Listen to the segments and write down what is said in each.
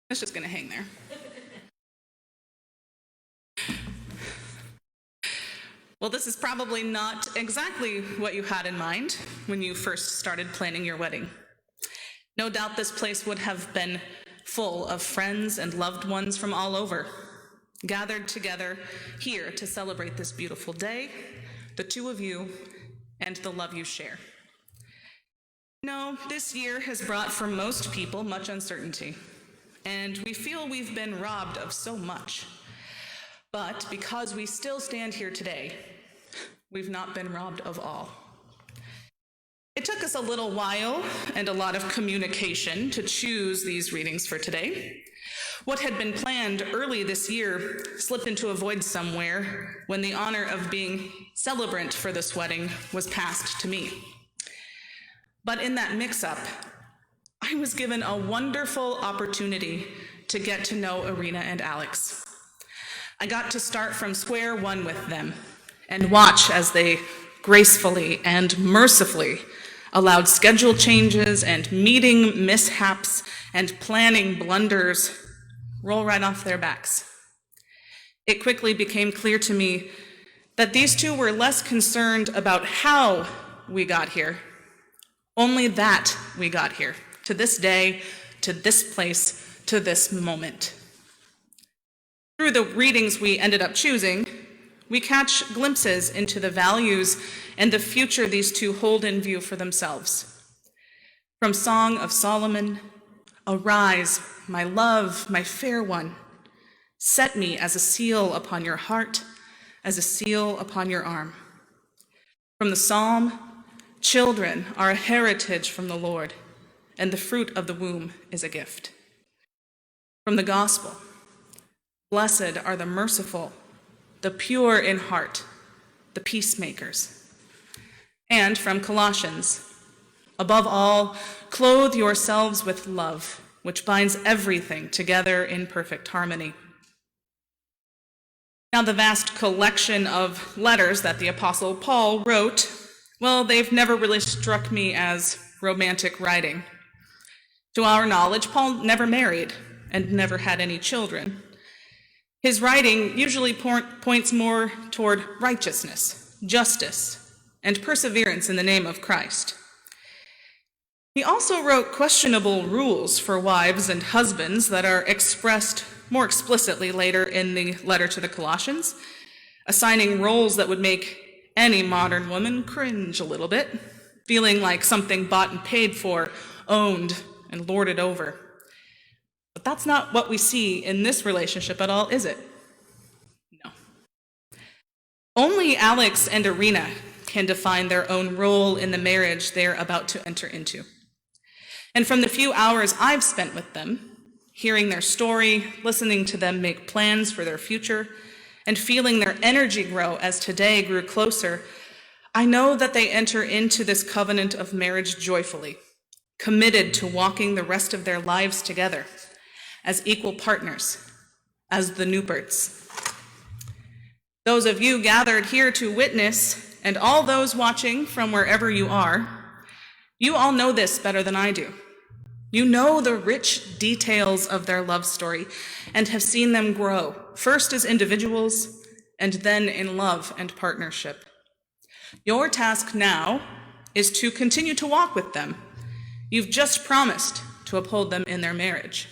It's just going to hang there. Well, this is probably not exactly what you had in mind when you first started planning your wedding. No doubt this place would have been full of friends and loved ones from all over, gathered together here to celebrate this beautiful day, the two of you, and the love you share. No, this year has brought for most people much uncertainty, and we feel we've been robbed of so much. But because we still stand here today, we've not been robbed of all. It took us a little while and a lot of communication to choose these readings for today. What had been planned early this year slipped into a void somewhere when the honor of being celebrant for this wedding was passed to me. But in that mix-up, I was given a wonderful opportunity to get to know Irina and Alex. I got to start from square one with them and watch as they gracefully and mercifully allowed schedule changes and meeting mishaps and planning blunders roll right off their backs. It quickly became clear to me that these two were less concerned about how we got here, only that we got here, to this day, to this place, to this moment. Through the readings we ended up choosing, we catch glimpses into the values and the future these two hold in view for themselves. From Song of Solomon, "Arise, my love, my fair one, set me as a seal upon your heart, as a seal upon your arm." From the Psalm, "Children are a heritage from the Lord, and the fruit of the womb is a gift." From the Gospel, "Blessed are the merciful, the pure in heart, the peacemakers." And from Colossians, "Above all, clothe yourselves with love, which binds everything together in perfect harmony." Now, the vast collection of letters that the Apostle Paul wrote, well, they've never really struck me as romantic writing. To our knowledge, Paul never married and never had any children. His writing usually points more toward righteousness, justice, and perseverance in the name of Christ. He also wrote questionable rules for wives and husbands that are expressed more explicitly later in the letter to the Colossians, assigning roles that would make any modern woman cringe a little bit, feeling like something bought and paid for, owned, and lorded over. But that's not what we see in this relationship at all, is it? No. Only Alex and Irina can define their own role in the marriage they're about to enter into. And from the few hours I've spent with them, hearing their story, listening to them make plans for their future, and feeling their energy grow as today grew closer, I know that they enter into this covenant of marriage joyfully, committed to walking the rest of their lives together as equal partners, as the Newperts. Those of you gathered here to witness, and all those watching from wherever you are, you all know this better than I do. You know the rich details of their love story and have seen them grow, first as individuals and then in love and partnership. Your task now is to continue to walk with them. You've just promised to uphold them in their marriage.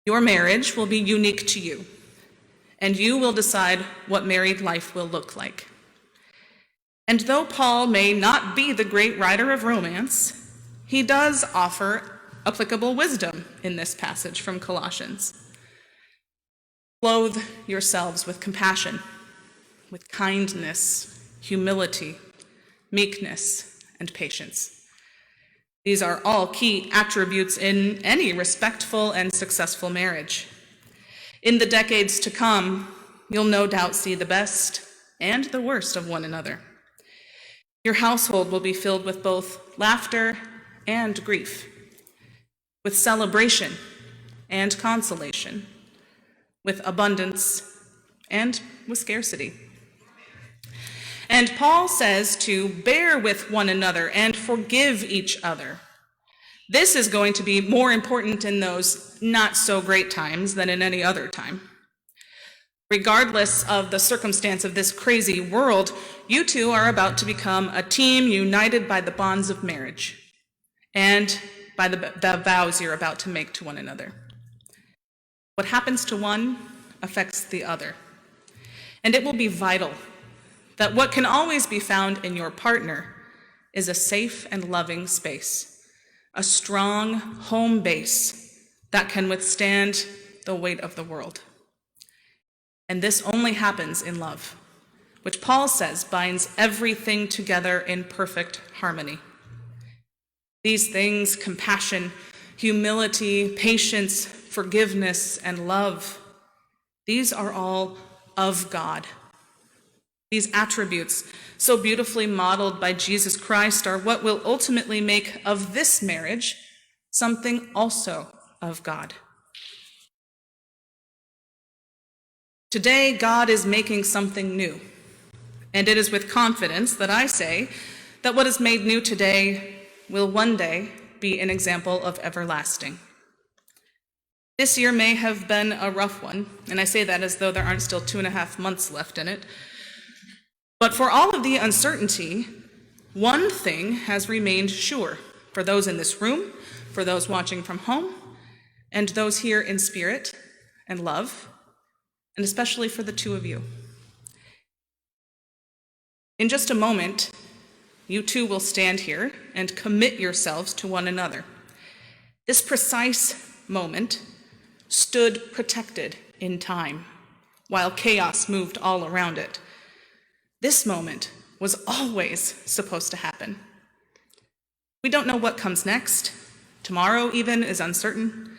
Your marriage will be unique to you, and you will decide what married life will look like. And though Paul may not be the great writer of romance, he does offer applicable wisdom in this passage from Colossians. Clothe yourselves with compassion, with kindness, humility, meekness, and patience. These are all key attributes in any respectful and successful marriage. In the decades to come, you'll no doubt see the best and the worst of one another. Your household will be filled with both laughter and grief, with celebration and consolation, with abundance and with scarcity. And Paul says to bear with one another and forgive each other. This is going to be more important in those not so great times than in any other time. Regardless of the circumstance of this crazy world, you two are about to become a team united by the bonds of marriage and by the vows you're about to make to one another. What happens to one affects the other. And it will be vital that what can always be found in your partner is a safe and loving space, a strong home base that can withstand the weight of the world. And this only happens in love, which Paul says binds everything together in perfect harmony. These things, compassion, humility, patience, forgiveness, and love, these are all of God. These attributes, so beautifully modeled by Jesus Christ, are what will ultimately make of this marriage something also of God. Today, God is making something new, and it is with confidence that I say that what is made new today will one day be an example of everlasting. This year may have been a rough one, and I say that as though there aren't still 2.5 months left in it. But for all of the uncertainty, one thing has remained sure for those in this room, for those watching from home, and those here in spirit and love, and especially for the two of you. In just a moment, you two will stand here and commit yourselves to one another. This precise moment stood protected in time while chaos moved all around it. This moment was always supposed to happen. We don't know what comes next. Tomorrow even is uncertain.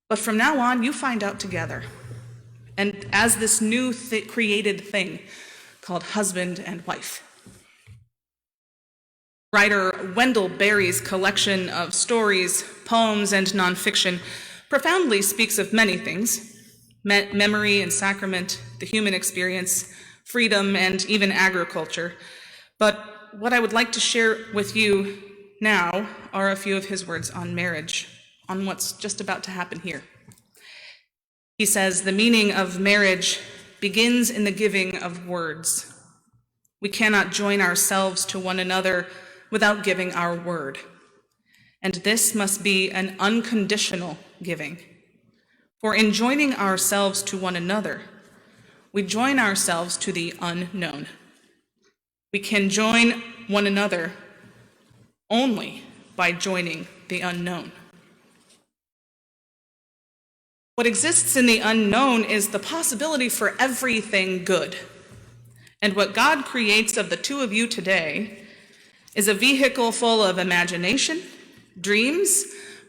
But from now on, you find out together. And as this new created thing called husband and wife. Writer Wendell Berry's collection of stories, poems, and nonfiction profoundly speaks of many things: memory and sacrament, the human experience, freedom, and even agriculture. But what I would like to share with you now are a few of his words on marriage, on what's just about to happen here. He says, "The meaning of marriage begins in the giving of words. We cannot join ourselves to one another without giving our word. And this must be an unconditional giving. For in joining ourselves to one another, we join ourselves to the unknown. We can join one another only by joining the unknown. What exists in the unknown is the possibility for everything good. And what God creates of the two of you today is a vehicle full of imagination, dreams,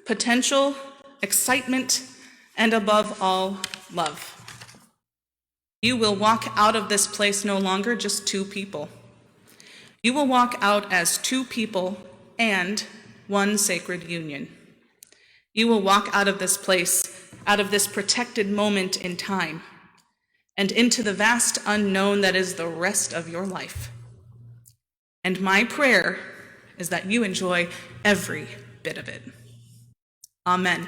potential, excitement, and above all, love. You will walk out of this place no longer just two people. You will walk out as two people and one sacred union. You will walk out of this place, out of this protected moment in time, and into the vast unknown that is the rest of your life. And my prayer is that you enjoy every bit of it. Amen.